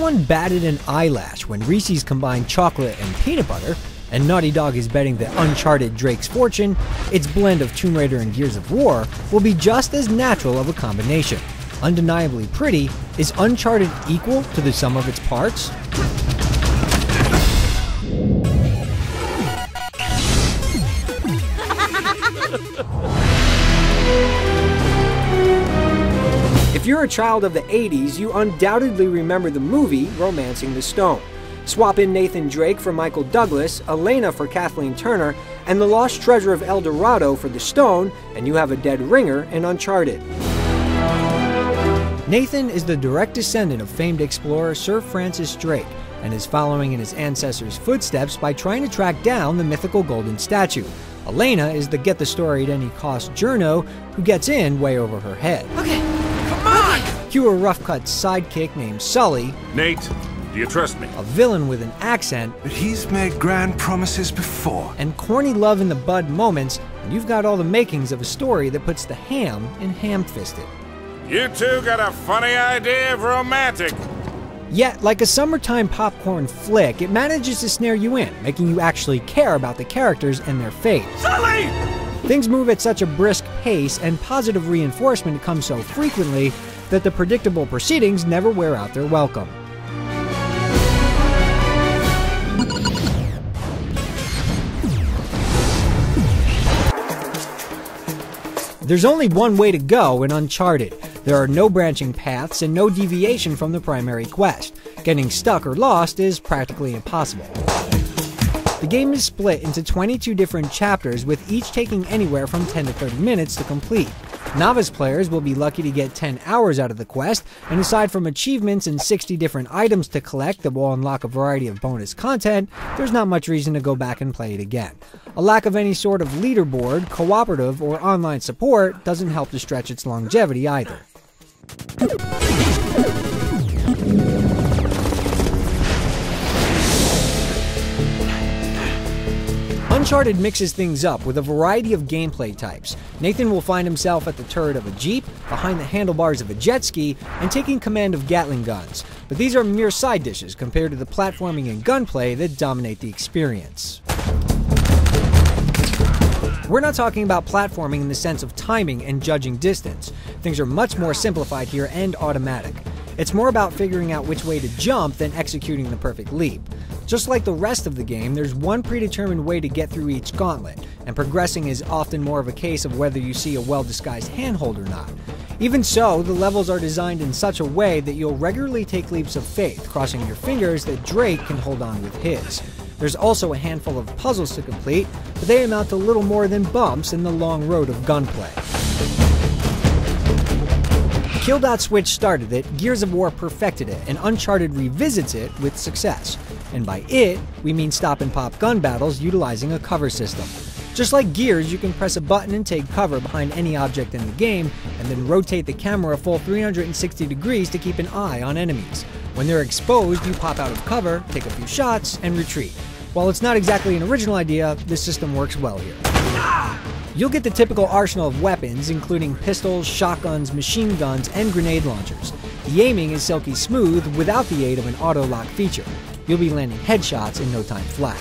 someone batted an eyelash when Reese's combined chocolate and peanut butter, and Naughty Dog is betting that Uncharted Drake's Fortune, its blend of Tomb Raider and Gears of War, will be just as natural of a combination. Undeniably pretty, is Uncharted equal to the sum of its parts? If you're a child of the 80s, you undoubtedly remember the movie Romancing the Stone. Swap in Nathan Drake for Michael Douglas, Elena for Kathleen Turner, and the lost treasure of El Dorado for the stone, and you have a dead ringer in Uncharted. Nathan is the direct descendant of famed explorer Sir Francis Drake, and is following in his ancestors' footsteps by trying to track down the mythical golden statue. Elena is the get-the-story-at-any-cost journo who gets in way over her head. Okay, come on! Cue a rough-cut sidekick named Sully. Nate, do you trust me? A villain with an accent. But he's made grand promises before. And corny love-in-the-bud moments, and you've got all the makings of a story that puts the ham in ham-fisted. You two got a funny idea of romantic. Yet, like a summertime popcorn flick, it manages to snare you in, making you actually care about the characters and their fate. Sully! Things move at such a brisk pace, and positive reinforcement comes so frequently that the predictable proceedings never wear out their welcome. There's only one way to go in Uncharted. There are no branching paths and no deviation from the primary quest. Getting stuck or lost is practically impossible. The game is split into 22 different chapters, with each taking anywhere from 10 to 30 minutes to complete. Novice players will be lucky to get 10 hours out of the quest, and aside from achievements and 60 different items to collect that will unlock a variety of bonus content, there's not much reason to go back and play it again. A lack of any sort of leaderboard, cooperative, or online support doesn't help to stretch its longevity either. Uncharted mixes things up with a variety of gameplay types. Nathan will find himself at the turret of a Jeep, behind the handlebars of a jet ski, and taking command of Gatling guns. But these are mere side dishes compared to the platforming and gunplay that dominate the experience. We're not talking about platforming in the sense of timing and judging distance. Things are much more simplified here and automatic. It's more about figuring out which way to jump than executing the perfect leap. Just like the rest of the game, there's one predetermined way to get through each gauntlet, and progressing is often more of a case of whether you see a well-disguised handhold or not. Even so, the levels are designed in such a way that you'll regularly take leaps of faith, crossing your fingers that Drake can hold on with his. There's also a handful of puzzles to complete, but they amount to little more than bumps in the long road of gunplay. Kill.Switch started it, Gears of War perfected it, and Uncharted revisits it with success. And by it, we mean stop-and-pop gun battles utilizing a cover system. Just like Gears, you can press a button and take cover behind any object in the game, and then rotate the camera a full 360 degrees to keep an eye on enemies. When they're exposed, you pop out of cover, take a few shots, and retreat. While it's not exactly an original idea, this system works well here. You'll get the typical arsenal of weapons, including pistols, shotguns, machine guns, and grenade launchers. The aiming is silky smooth without the aid of an auto-lock feature. You'll be landing headshots in no time flat.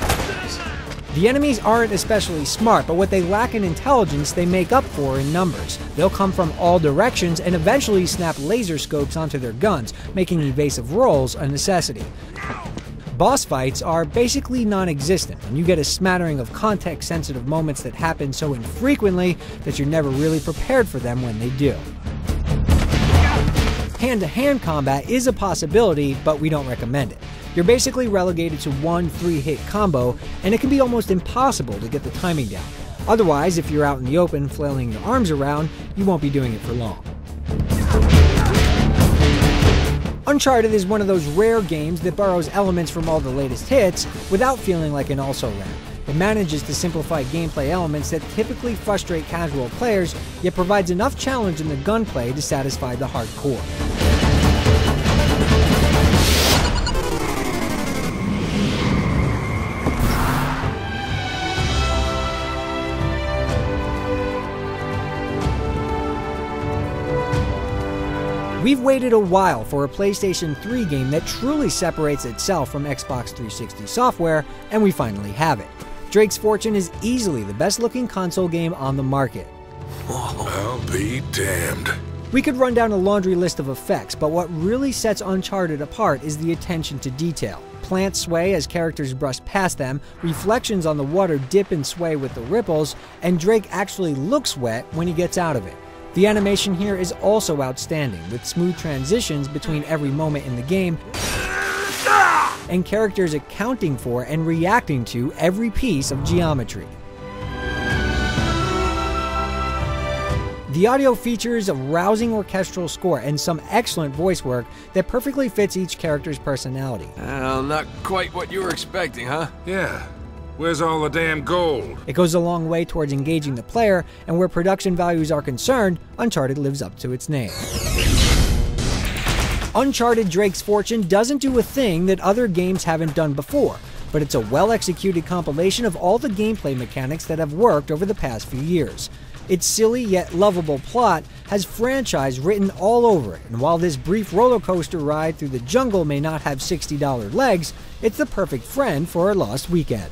The enemies aren't especially smart, but what they lack in intelligence they make up for in numbers. They'll come from all directions and eventually snap laser scopes onto their guns, making evasive rolls a necessity. Boss fights are basically non-existent, and you get a smattering of context-sensitive moments that happen so infrequently that you're never really prepared for them when they do. Hand-to-hand combat is a possibility, but we don't recommend it. You're basically relegated to one 3-hit combo, and it can be almost impossible to get the timing down. Otherwise, if you're out in the open flailing your arms around, you won't be doing it for long. Uncharted is one of those rare games that borrows elements from all the latest hits without feeling like an also-ran. It manages to simplify gameplay elements that typically frustrate casual players, yet provides enough challenge in the gunplay to satisfy the hardcore. We've waited a while for a PlayStation 3 game that truly separates itself from Xbox 360 software, and we finally have it. Drake's Fortune is easily the best-looking console game on the market. I'll be damned. We could run down a laundry list of effects, but what really sets Uncharted apart is the attention to detail. Plants sway as characters brush past them, reflections on the water dip and sway with the ripples, and Drake actually looks wet when he gets out of it. The animation here is also outstanding, with smooth transitions between every moment in the game, and characters accounting for and reacting to every piece of geometry. The audio features a rousing orchestral score and some excellent voice work that perfectly fits each character's personality. Well, not quite what you were expecting, huh? Yeah. Where's all the damn gold? It goes a long way towards engaging the player, and where production values are concerned, Uncharted lives up to its name. Uncharted Drake's Fortune doesn't do a thing that other games haven't done before, but it's a well-executed compilation of all the gameplay mechanics that have worked over the past few years. Its silly yet lovable plot has franchise written all over it, and while this brief roller coaster ride through the jungle may not have $60 legs, it's the perfect friend for a lost weekend.